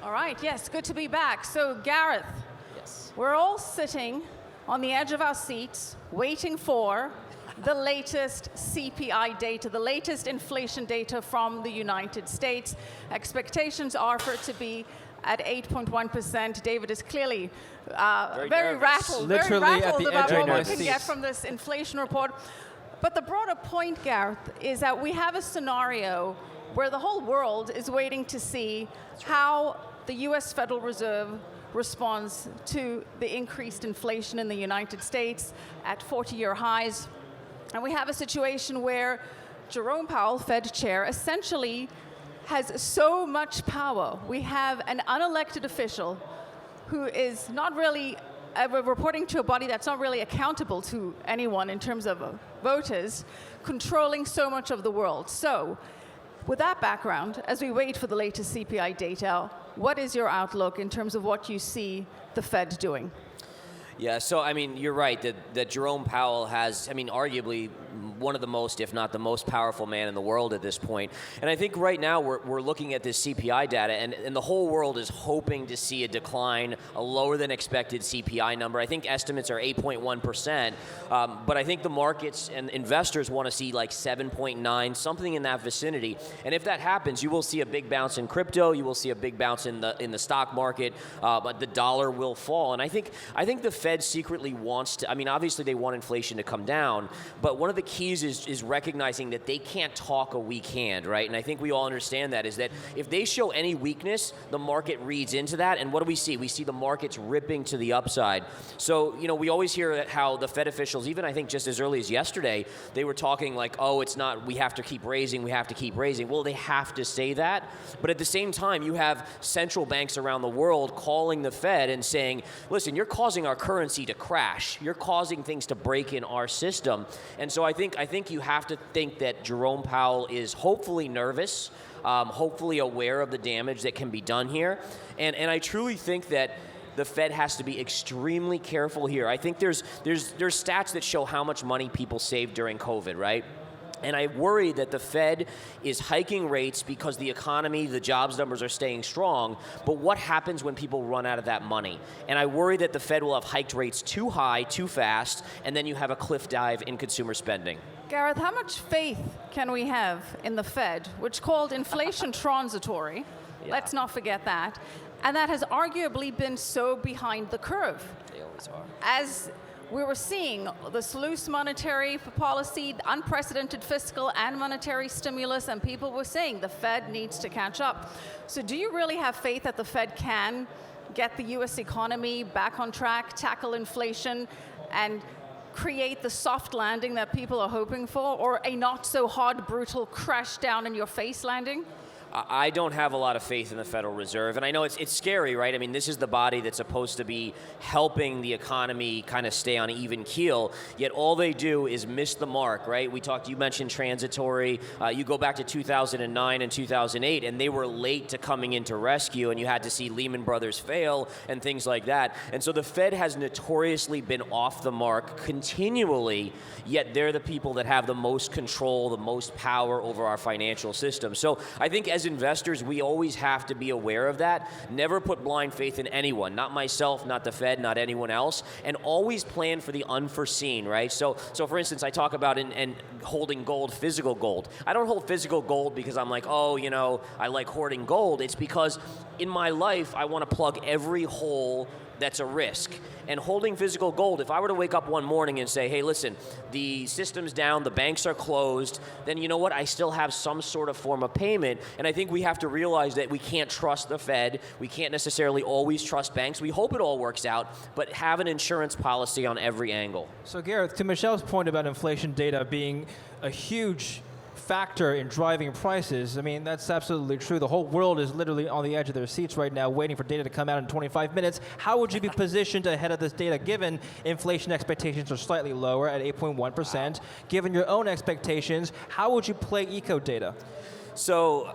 All right, yes, good to be back. So Gareth, Yes. we're all sitting on the edge of our seats waiting for the latest CPI data, the latest inflation data from the United States. Expectations are for it to be at 8.1%. David is clearly very rattled Literally at the about edge of what my we can get from this inflation report. But the broader point, Gareth, is that we have a scenario where the whole world is waiting to see how the US Federal Reserve responds to the increased inflation in the United States at 40-year highs. And we have a situation where Jerome Powell, Fed chair, essentially has so much power. We have an unelected official who is not really reporting to a body that's not really accountable to anyone in terms of voters, controlling so much of the world. So, with that background, as we wait for the latest CPI data, what is your outlook in terms of what you see the Fed doing? Yeah, so I mean, you're right that Jerome Powell has, arguably one of the most, if not the most powerful man in the world at this point. And I think right now we're looking at this CPI data, and the whole world is hoping to see a decline, a lower than expected CPI number. I think estimates are 8.1%, but I think the markets and investors want to see like 7.9, something in that vicinity. And if that happens, you will see a big bounce in crypto, you will see a big bounce in the stock market, but the dollar will fall. And I think the Fed secretly wants to, obviously they want inflation to come down, but one of the keys is recognizing that they can't talk a weak hand, right? And I think we all understand that, is that if they show any weakness, the market reads into that, and what do we see? We see the markets ripping to the upside. So, we always hear how the Fed officials, even I think just as early as yesterday, they were talking like, oh, it's not, we have to keep raising. Well, they have to say that, but at the same time, you have central banks around the world calling the Fed and saying, listen, you're causing our currency to crash. You're causing things to break in our system. And so I think you have to think that Jerome Powell is hopefully nervous, hopefully aware of the damage that can be done here. And I truly think that the Fed has to be extremely careful here. I think there's stats that show how much money people saved during COVID, right? And I worry that the Fed is hiking rates because the economy, the jobs numbers are staying strong, but what happens when people run out of that money? And I worry that the Fed will have hiked rates too high, too fast, and then you have a cliff dive in consumer spending. Gareth, how much faith can we have in the Fed, which called inflation transitory? Yeah. Let's not forget that. And that has arguably been so behind the curve. They always are. As we were seeing this loose monetary policy, unprecedented fiscal and monetary stimulus, and people were saying the Fed needs to catch up. So do you really have faith that the Fed can get the US economy back on track, tackle inflation, and create the soft landing that people are hoping for, or a not so hard, brutal crash down in your face landing? I don't have a lot of faith in the Federal Reserve, and I know it's scary, right? This is the body that's supposed to be helping the economy kind of stay on an even keel, yet all they do is miss the mark, right? You mentioned transitory. You go back to 2009 and 2008, and they were late to coming into rescue, and you had to see Lehman Brothers fail and things like that. And so the Fed has notoriously been off the mark continually, yet they're the people that have the most control, the most power over our financial system. So I think as investors, we always have to be aware of that. Never put blind faith in anyone, not myself, not the Fed, not anyone else, and always plan for the unforeseen, right? So for instance, I talk about and holding gold, physical gold. I don't hold physical gold because I'm like, I like hoarding gold. It's because in my life, I want to plug every hole that's a risk. And holding physical gold, if I were to wake up one morning and say, hey, listen, the system's down, the banks are closed, then you know what? I still have some sort of form of payment. And I think we have to realize that we can't trust the Fed. We can't necessarily always trust banks. We hope it all works out, but have an insurance policy on every angle. So Gareth, to Michelle's point about inflation data being a huge factor in driving prices, that's absolutely true. The whole world is literally on the edge of their seats right now waiting for data to come out in 25 minutes. How would you be positioned ahead of this data given inflation expectations are slightly lower at 8.1%? Given your own expectations, how would you play eco data? So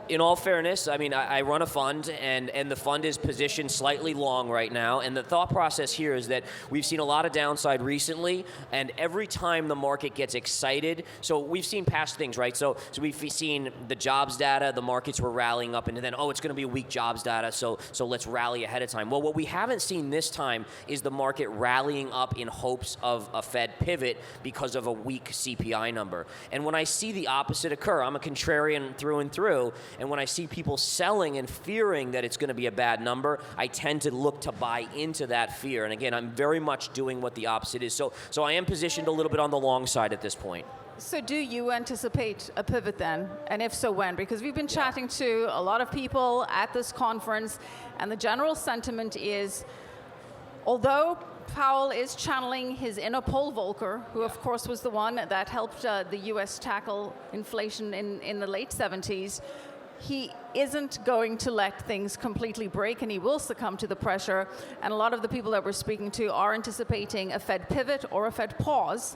in all fairness, I mean, I run a fund, and the fund is positioned slightly long right now. And the thought process here is that we've seen a lot of downside recently, and every time the market gets excited, so we've seen past things, right? So we've seen the jobs data, the markets were rallying up, and then, oh, it's going to be a weak jobs data, so let's rally ahead of time. Well, what we haven't seen this time is the market rallying up in hopes of a Fed pivot because of a weak CPI number. And when I see the opposite occur, I'm a contrarian through and through, and when I see people selling and fearing that it's going to be a bad number, I tend to look to buy into that fear. And again, I'm very much doing what the opposite is. So I am positioned a little bit on the long side at this point. So do you anticipate a pivot then? And if so, when? Because we've been chatting to a lot of people at this conference, and the general sentiment is, although Powell is channeling his inner Paul Volcker, who of course was the one that helped the US tackle inflation in the late 70s, he isn't going to let things completely break, and he will succumb to the pressure. And a lot of the people that we're speaking to are anticipating a Fed pivot or a Fed pause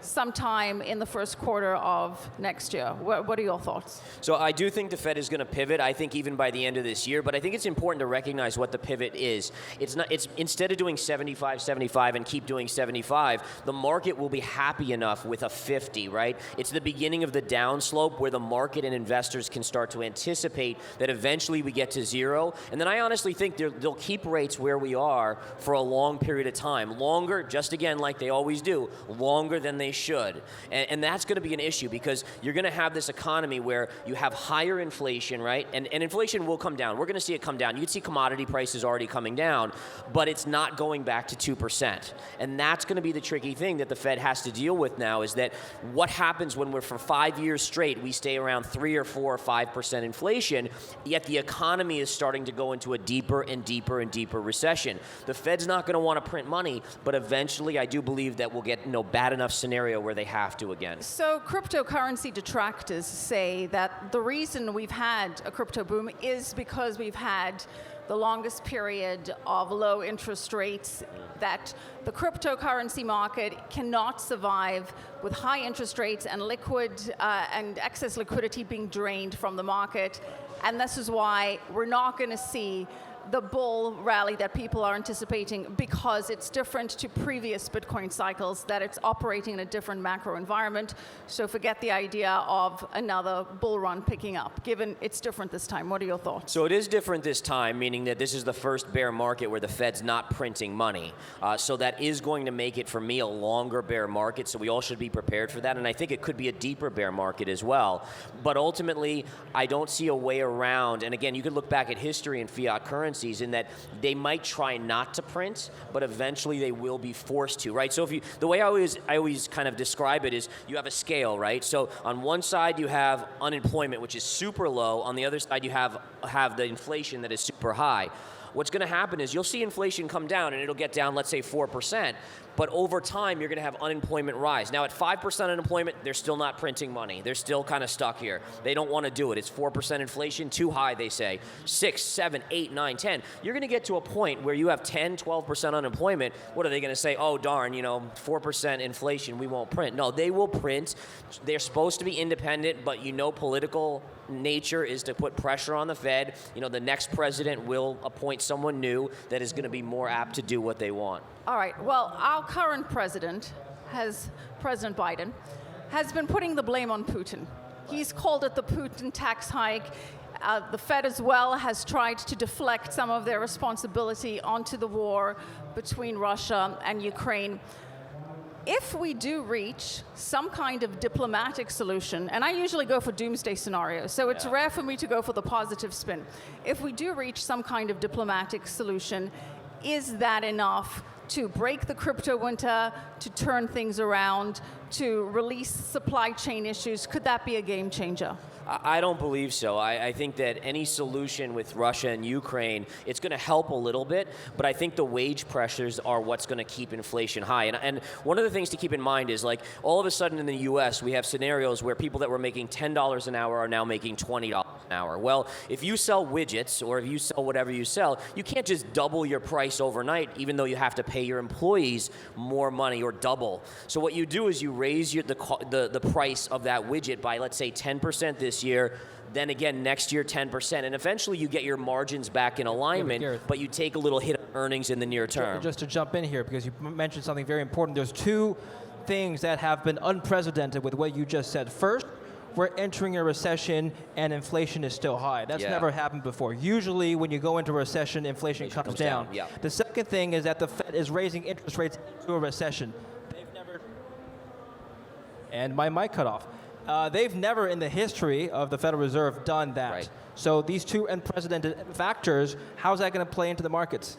sometime in the first quarter of next year. What are your thoughts? So I do think the Fed is going to pivot, I think even by the end of this year, but I think it's important to recognize what the pivot is. It's instead of doing 75, 75 and keep doing 75, the market will be happy enough with a 50, right? It's the beginning of the downslope where the market and investors can start to anticipate that eventually we get to zero. And then I honestly think they'll keep rates where we are for a long period of time. Longer, just again, like they always do, longer than they should. And that's going to be an issue because you're going to have this economy where you have higher inflation, right? And inflation will come down. We're going to see it come down. You can see commodity prices already coming down, but it's not going back to 2%. And that's going to be the tricky thing that the Fed has to deal with now is that what happens when we're for 5 years straight, we stay around 3 or 4 or 5% inflation, yet the economy is starting to go into a deeper and deeper and deeper recession. The Fed's not going to want to print money, but eventually I do believe that we'll get bad enough scenario where they have to again. So cryptocurrency detractors say that the reason we've had a crypto boom is because we've had the longest period of low interest rates, that the cryptocurrency market cannot survive with high interest rates and and excess liquidity being drained from the market. And this is why we're not going to see the bull rally that people are anticipating because it's different to previous Bitcoin cycles, that it's operating in a different macro environment. So forget the idea of another bull run picking up, given it's different this time. What are your thoughts? So it is different this time, meaning that this is the first bear market where the Fed's not printing money. So that is going to make it, for me, a longer bear market, so we all should be prepared for that. And I think it could be a deeper bear market as well. But ultimately, I don't see a way around, and again, you could look back at history and fiat currencies in that they might try not to print, but eventually they will be forced to, right? So the way I always kind of describe it is you have a scale, right? So on one side you have unemployment, which is super low. On the other side you have the inflation that is super high. What's going to happen is you'll see inflation come down and it'll get down, let's say 4%, but over time you're going to have unemployment rise. Now at 5% unemployment, they're still not printing money. They're still kind of stuck here. They don't want to do it. It's 4% inflation, too high, they say. 6, 7, 8, 9, 10. You're going to get to a point where you have 10, 12% unemployment. What are they going to say? Oh, darn, 4% inflation, we won't print. No, they will print. They're supposed to be independent, but political nature is to put pressure on the Fed. The next president will appoint someone new that is going to be more apt to do what they want. All right. Well, our current president, President Biden, has been putting the blame on Putin. He's called it the Putin tax hike. The Fed as well has tried to deflect some of their responsibility onto the war between Russia and Ukraine. If we do reach some kind of diplomatic solution, and I usually go for doomsday scenarios, so it's rare for me to go for the positive spin. If we do reach some kind of diplomatic solution, is that enough to break the crypto winter, to turn things around, to release supply chain issues? Could that be a game changer? I don't believe so. I think that any solution with Russia and Ukraine, it's going to help a little bit, but I think the wage pressures are what's going to keep inflation high. And one of the things to keep in mind is, all of a sudden in the U.S., we have scenarios where people that were making $10 an hour are now making $20 an hour. Well, if you sell widgets or if you sell whatever you sell, you can't just double your price overnight, even though you have to pay pay your employees more money or double. So what you do is you raise the price of that widget by, let's say, 10% this year, then again next year 10%, and eventually you get your margins back in alignment, Gareth, but you take a little hit of earnings in the near term. Just to jump in here, because you mentioned something very important. There's two things that have been unprecedented with what you just said. First, we're entering a recession and inflation is still high. That's never happened before. Usually when you go into a recession, inflation comes down. Yeah. The second thing is that the Fed is raising interest rates into a recession. And my mic cut off. They've never in the history of the Federal Reserve done that. Right. So these two unprecedented factors, how's that going to play into the markets?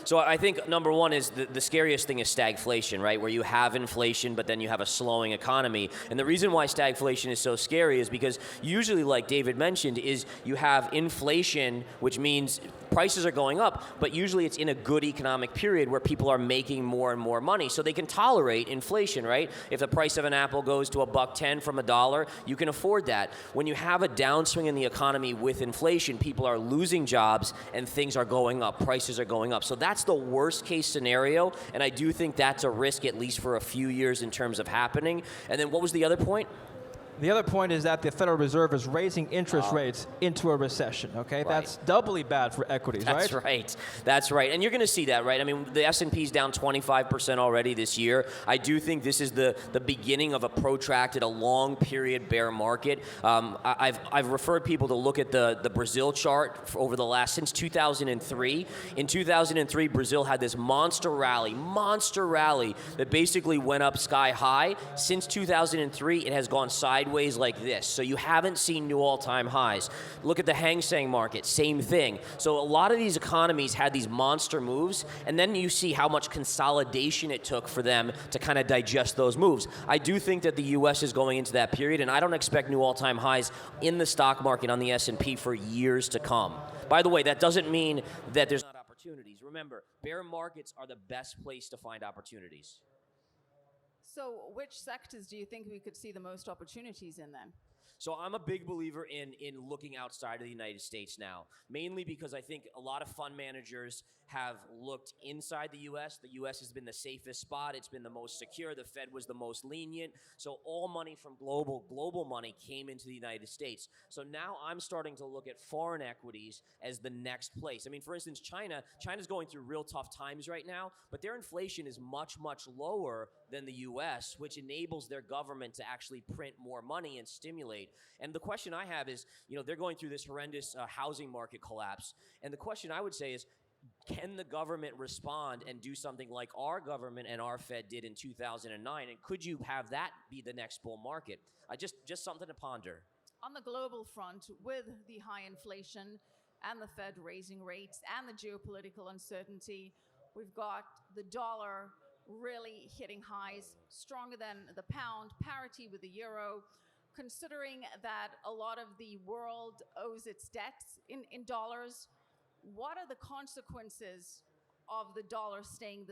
So I think number one is the scariest thing is stagflation, right? Where you have inflation, but then you have a slowing economy. And the reason why stagflation is so scary is because usually, like David mentioned, is you have inflation, which means prices are going up, but usually it's in a good economic period where people are making more and more money. So they can tolerate inflation, right? If the price of an apple goes to $1.10 from $1, you can afford that. When you have a downswing in the economy with inflation, people are losing jobs and things are going up, prices are going up. So that's the worst case scenario, and I do think that's a risk at least for a few years in terms of happening. And then what was the other point? The other point is that the Federal Reserve is raising interest rates into a recession, okay? Right. That's doubly bad for equities, That's right? right. That's right. And you're going to see that, right? I mean, the S&P's down 25% already this year. I do think this is the beginning of a protracted, a long period bear market. I've referred people to look at the Brazil chart over the last, since 2003. In 2003, Brazil had this monster rally that basically went up sky high. Since 2003, it has gone sideways like this. So you haven't seen new all-time highs. Look at the Hang Seng market, same thing. So a lot of these economies had these monster moves, and then you see how much consolidation it took for them to kind of digest those moves. I do think that the U.S. is going into that period, and I don't expect new all-time highs in the stock market on the S&P for years to come. By the way, that doesn't mean that there's not opportunities. Remember, bear markets are the best place to find opportunities. So which sectors do you think we could see the most opportunities in then? So I'm a big believer in looking outside of the United States now, mainly because I think a lot of fund managers have looked inside the U.S. The U.S. has been the safest spot. It's been the most secure. The Fed was the most lenient. So all money from global money came into the United States. So now I'm starting to look at foreign equities as the next place. I mean, for instance, China's going through real tough times right now, but their inflation is much, much lower than the U.S., which enables their government to actually print more money and stimulate. And the question I have is, they're going through this horrendous housing market collapse. And the question I would say is, can the government respond and do something like our government and our Fed did in 2009? And could you have that be the next bull market? Just something to ponder. On the global front, with the high inflation and the Fed raising rates and the geopolitical uncertainty, we've got the dollar really hitting highs, stronger than the pound, parity with the euro. Considering that a lot of the world owes its debts in dollars, what are the consequences of the dollar staying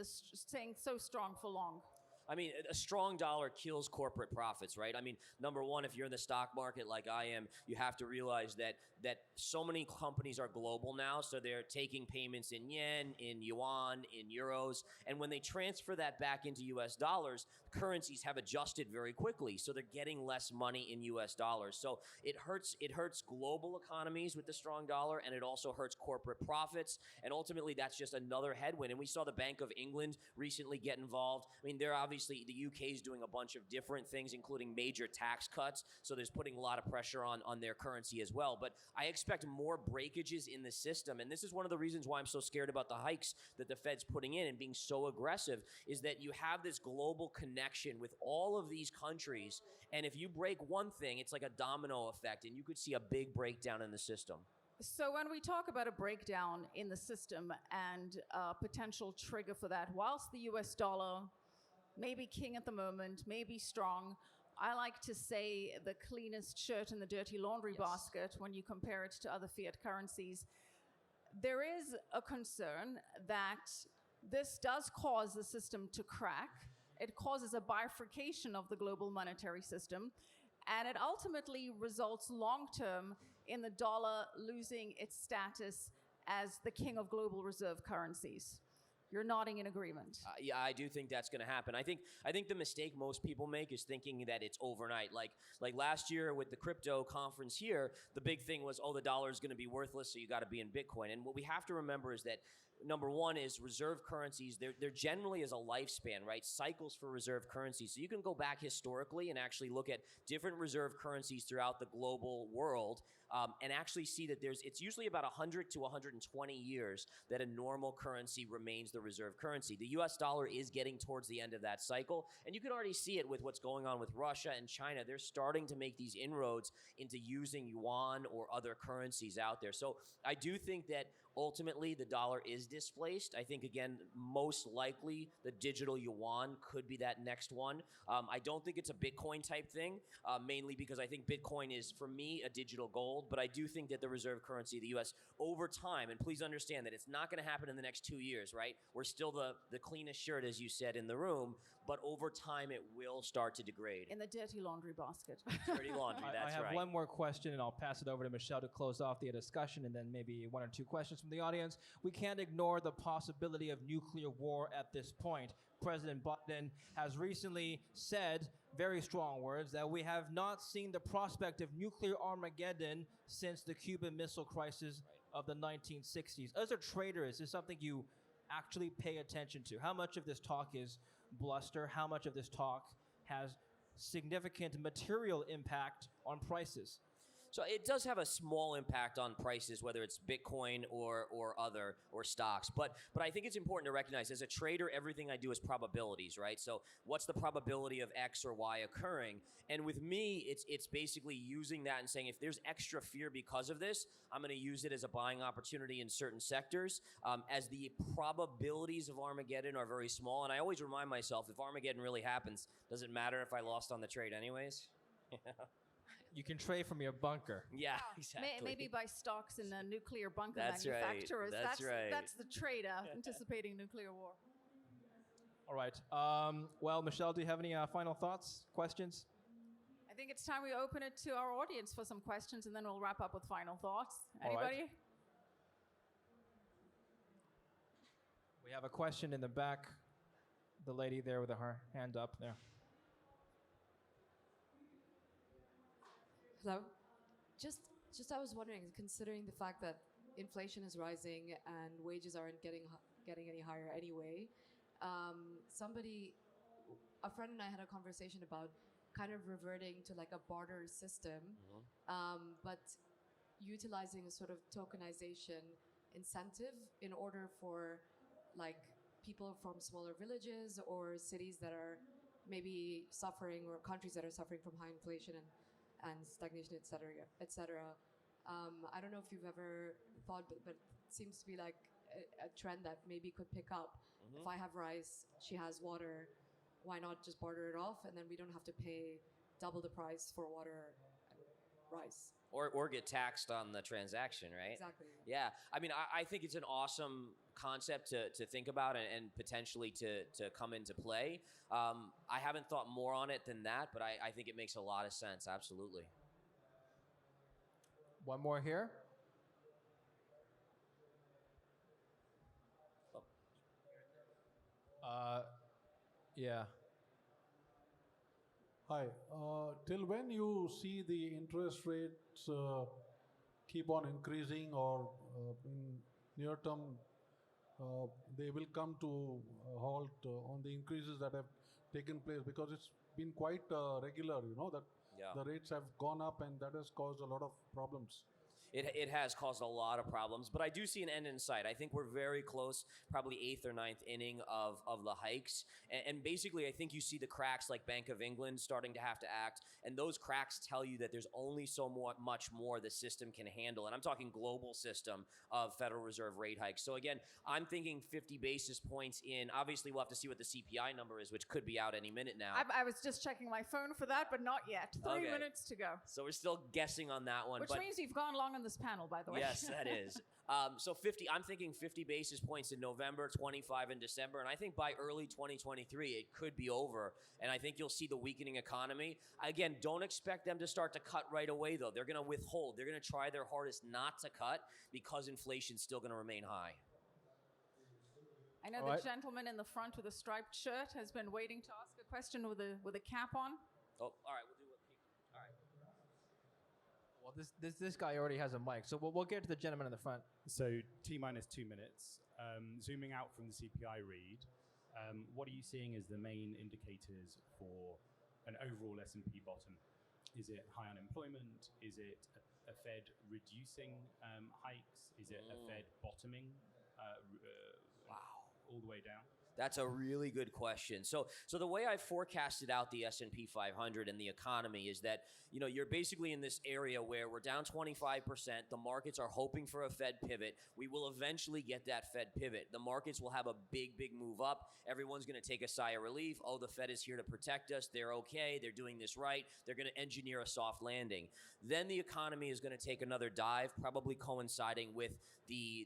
so strong for long? I mean, a strong dollar kills corporate profits, right? I mean, number one, if you're in the stock market like I am, you have to realize that so many companies are global now, so they're taking payments in yen, in yuan, in euros, and when they transfer that back into US dollars, currencies have adjusted very quickly, so they're getting less money in US dollars. So it hurts global economies with the strong dollar, and it also hurts corporate profits, and ultimately that's just another headwind. And we saw the Bank of England recently get involved. I mean, they're obviously, the UK is doing a bunch of different things, including major tax cuts, so there's putting a lot of pressure on their currency as well. But I expect more breakages in the system, and this is one of the reasons why I'm so scared about the hikes that the Fed's putting in and being so aggressive, is that you have this global connection with all of these countries, and if you break one thing, it's like a domino effect, and you could see a big breakdown in the system. So when we talk about a breakdown in the system and a potential trigger for that, whilst the US dollar may be king at the moment, may be strong, I like to say the cleanest shirt in the dirty laundry basket when you compare it to other fiat currencies. There is a concern that this does cause the system to crack. It causes a bifurcation of the global monetary system, and it ultimately results long-term in the dollar losing its status as the king of global reserve currencies. You're nodding in agreement. Yeah, I do think that's going to happen. I think the mistake most people make is thinking that it's overnight. Like last year with the crypto conference here, the big thing was, the dollar is going to be worthless, so you got to be in Bitcoin. And what we have to remember is that number one is reserve currencies. There generally is a lifespan, right? Cycles for reserve currencies. So you can go back historically and actually look at different reserve currencies throughout the global world and actually see that it's usually about 100 to 120 years that a normal currency remains the reserve currency. The US dollar is getting towards the end of that cycle, and you can already see it with what's going on with Russia and China. They're starting to make these inroads into using yuan or other currencies out there. So I do think that ultimately the dollar is displaced. I think, again, most likely the digital yuan could be that next one. I don't think it's a Bitcoin type thing, mainly because I think Bitcoin is, for me, a digital gold, but I do think that the reserve currency of the US over time, and please understand that it's not going to happen in the next 2 years, right? We're still the cleanest shirt, as you said, in the room, but over time it will start to degrade. In the dirty laundry basket. Dirty laundry, that's right. I have one more question, and I'll pass it over to Michelle to close off the discussion, and then maybe one or two questions from the audience. We can't ignore the possibility of nuclear war at this point. President Biden has recently said, very strong words, that we have not seen the prospect of nuclear Armageddon since the Cuban Missile Crisis of the 1960s. As a trader, is this something you actually pay attention to? How much of this talk is bluster? How much of this talk has significant material impact on prices? So it does have a small impact on prices, whether it's Bitcoin or other or stocks. But I think it's important to recognize, as a trader, everything I do is probabilities, right? So what's the probability of X or Y occurring? And with me, it's basically using that and saying, if there's extra fear because of this, I'm going to use it as a buying opportunity in certain sectors, as the probabilities of Armageddon are very small. And I always remind myself, if Armageddon really happens, does it matter if I lost on the trade anyways? You can trade from your bunker. Yeah, exactly. Maybe buy stocks in the nuclear bunker That's right. manufacturers. That's right. That's the trader anticipating nuclear war. All right. Well, Michelle, do you have any final thoughts, questions? I think it's time we open it to our audience for some questions, and then we'll wrap up with final thoughts. All right. Anybody? We have a question in the back. The lady there with her hand up there. Hello. Just I was wondering, considering the fact that inflation is rising and wages aren't getting any higher anyway, a friend and I had a conversation about kind of reverting to like a barter system, but utilizing a sort of tokenization incentive in order for like people from smaller villages or cities that are maybe suffering, or countries that are suffering from high inflation and stagnation, et cetera. I don't know if you've ever thought, but it seems to be like a trend that maybe could pick up. If I have rice, she has water, why not just barter it off, and then we don't have to pay double the price for water and rice. Or get taxed on the transaction, right? Exactly. Yeah, I mean, I think it's an awesome concept to think about and potentially to come into play. I haven't thought more on it than that, but I think it makes a lot of sense, absolutely. One more here. Yeah. Hi. Till when you see the interest rates keep on increasing, or in near term they will come to a halt on the increases that have taken place? Because it's been quite regular, that the rates have gone up, and that has caused a lot of problems. It has caused a lot of problems, but I do see an end in sight. I think we're very close, probably 8th or 9th inning of the hikes. And basically, I think you see the cracks like Bank of England starting to have to act. And those cracks tell you that there's only so much more the system can handle. And I'm talking global system of Federal Reserve rate hikes. So again, I'm thinking 50 basis points in. Obviously, we'll have to see what the CPI number is, which could be out any minute now. I was just checking my phone for that, but not yet. 3 minutes to go. So we're still guessing on that one. Which means you've gone long on this panel, by the way. Yes, that is. So 50, I'm thinking 50 basis points in November, 25 in December, and I think by early 2023, it could be over. And I think you'll see the weakening economy. Again, don't expect them to start to cut right away, though. They're going to withhold. They're going to try their hardest not to cut because inflation's still going to remain high. I know All the right. gentleman in the front with a striped shirt has been waiting to ask a question with a cap on. Oh, all right, we'll do what people. All right. Well, this guy already has a mic, so we'll get to the gentleman in the front. So T minus 2 minutes. Zooming out from the CPI read, what are you seeing as the main indicators for an overall S&P bottom? Is it high unemployment? Is it a Fed reducing hikes? Is it a Fed bottoming all the way down? That's a really good question. So the way I forecasted out the S&P 500 and the economy is that, you're basically in this area where we're down 25%. The markets are hoping for a Fed pivot. We will eventually get that Fed pivot. The markets will have a big, big move up. Everyone's going to take a sigh of relief. Oh, the Fed is here to protect us. They're okay. They're doing this right. They're going to engineer a soft landing. Then the economy is going to take another dive, probably coinciding with the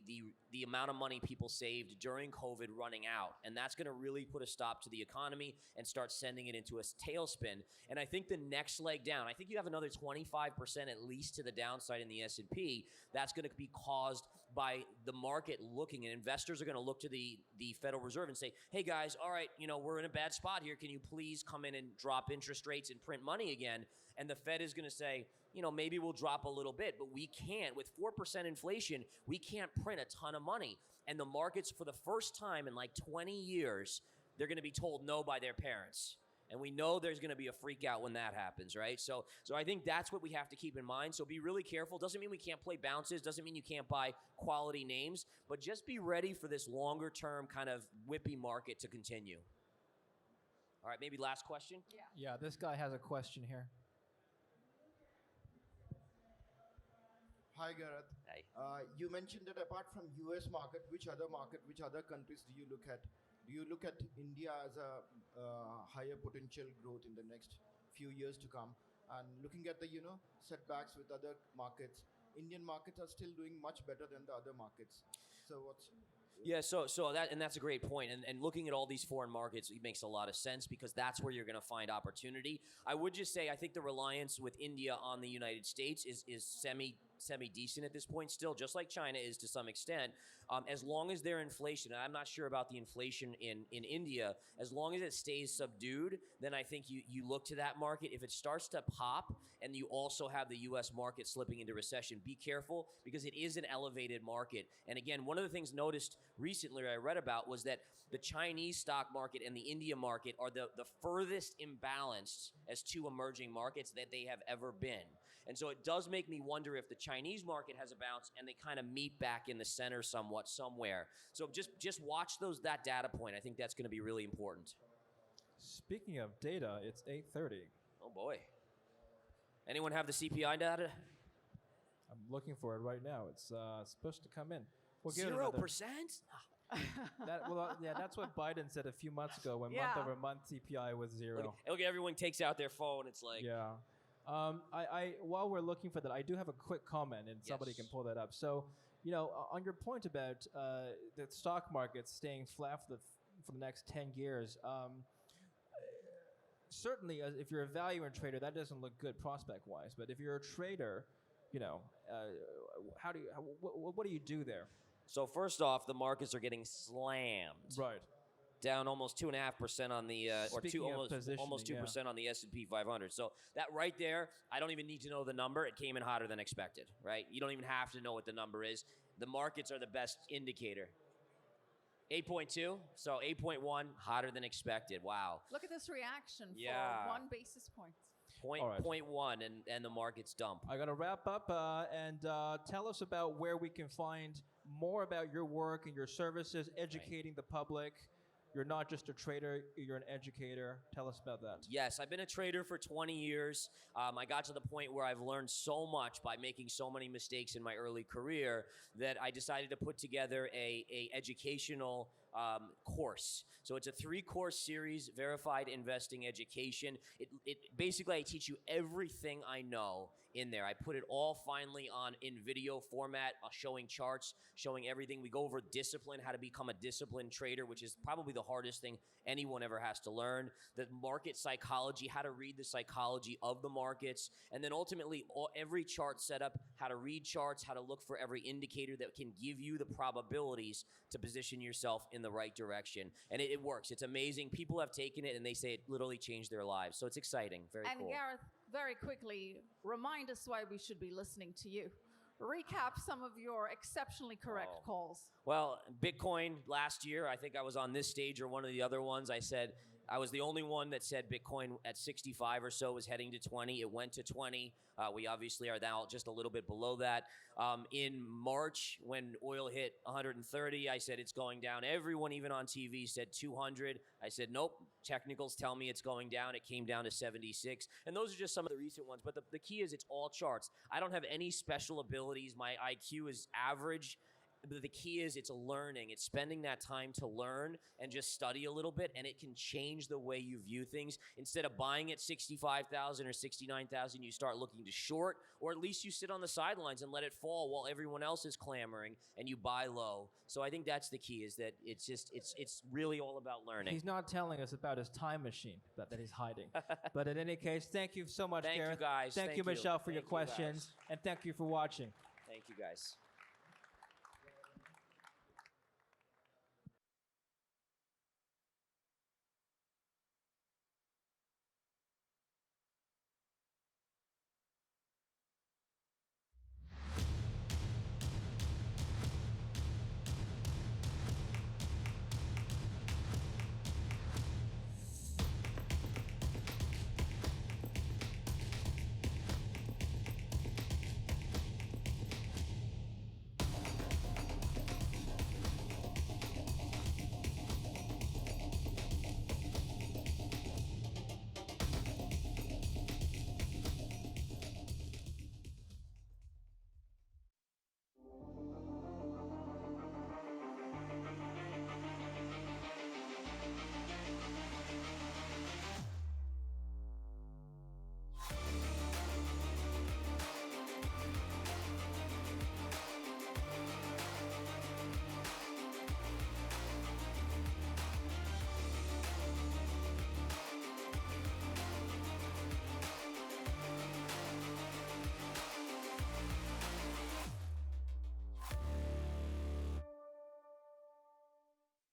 amount of money people saved during COVID running out. And that's going to really put a stop to the economy and start sending it into a tailspin. And I think the next leg down, I think you have another 25% at least to the downside in the S&P. That's going to be caused by the market looking, and investors are going to look to the Federal Reserve and say, hey guys, all right, we're in a bad spot here. Can you please come in and drop interest rates and print money again? And the Fed is going to say, maybe we'll drop a little bit, but we can't. With 4% inflation, we can't print a ton of money. And the markets, for the first time in like 20 years, they're going to be told no by their parents. And we know there's going to be a freak out when that happens, right? So I think that's what we have to keep in mind. So be really careful. Doesn't mean we can't play bounces. Doesn't mean you can't buy quality names. But just be ready for this longer term kind of whippy market to continue. All right, maybe last question? Yeah, this guy has a question here. Hi, Gareth. Hey. You mentioned that apart from US market, which other countries do you look at? Do you look at India as a higher potential growth in the next few years to come? And looking at the setbacks with other markets, Indian markets are still doing much better than the other markets. So what's Yeah, so that's a great point. And looking at all these foreign markets, it makes a lot of sense because that's where you're going to find opportunity. I would just say I think the reliance with India on the United States is semi-decent at this point still, just like China is to some extent. As long as their inflation, and I'm not sure about the inflation in India, as long as it stays subdued, then I think you look to that market. If it starts to pop and you also have the U.S. market slipping into recession, be careful because it is an elevated market. And again, one of the things noticed recently I read about was that the Chinese stock market and the India market are the furthest imbalanced as two emerging markets that they have ever been. And so it does make me wonder if the Chinese market has a bounce and they kind of meet back in the center somewhat somewhere. So just watch that data point. I think that's going to be really important. Speaking of data, it's 8:30. Oh boy. Anyone have the CPI data? I'm looking for it right now. It's supposed to come in. We'll give it another- 0%? That's what Biden said a few months ago when Yeah. month-over-month CPI was 0. Look, everyone takes out their phone. It's like, Yeah. I while we're looking for that, I do have a quick comment, and somebody Yes. can pull that up. So, on your point about the stock market staying flat for the next 10 years, certainly if you're a value and trader, that doesn't look good prospect-wise. But if you're a trader, what do you do there? So first off, the markets are getting slammed. Right. Down almost 2.5% on the Speaking of positioning, almost 2% on the S&P 500. So that right there, I don't even need to know the number. It came in hotter than expected, right? You don't even have to know what the number is. The markets are the best indicator. 8.2, so 8.1, hotter than expected. Wow. Look at this reaction for Yeah. 1 basis point. All right. 0.1 and the market's dump. I got to wrap up and tell us about where we can find more about your work and your services, educating the public. You're not just a trader, you're an educator. Tell us about that. Yes, I've been a trader for 20 years. I got to the point where I've learned so much by making so many mistakes in my early career that I decided to put together a educational course. So it's a 3-course series, verified investing education. It basically, I teach you everything I know in there. I put it all finally in video format, showing charts, showing everything. We go over discipline, how to become a disciplined trader, which is probably the hardest thing anyone ever has to learn. The market psychology, how to read the psychology of the markets, and then ultimately every chart setup, how to read charts, how to look for every indicator that can give you the probabilities to position yourself in the right direction. And it works. It's amazing. People have taken it and they say it literally changed their lives. So it's exciting. Very And cool. Gareth, very quickly, remind us why we should be listening to you. Recap some of your exceptionally correct calls. Well, Bitcoin last year, I think I was on this stage or one of the other ones. I said I was the only one that said Bitcoin at 65 or so was heading to 20. It went to 20. We obviously are now just a little bit below that. In March, when oil hit 130, I said it's going down. Everyone, even on TV, said 200. I said, nope, technicals tell me it's going down. It came down to 76. And those are just some of the recent ones. But the key is it's all charts. I don't have any special abilities. My IQ is average. But the key is it's learning. It's spending that time to learn and just study a little bit, and it can change the way you view things. Instead of buying at 65,000 or 69,000, you start looking to short, or at least you sit on the sidelines and let it fall while everyone else is clamoring, and you buy low. So I think that's the key, is that it's really all about learning. He's not telling us about his time machine that he's hiding. But in any case, thank you so much, Thank you, Gareth. guys. Thank you, Thank you. Michelle, for your Thank you, guys. questions, and thank you for watching. Thank you, guys.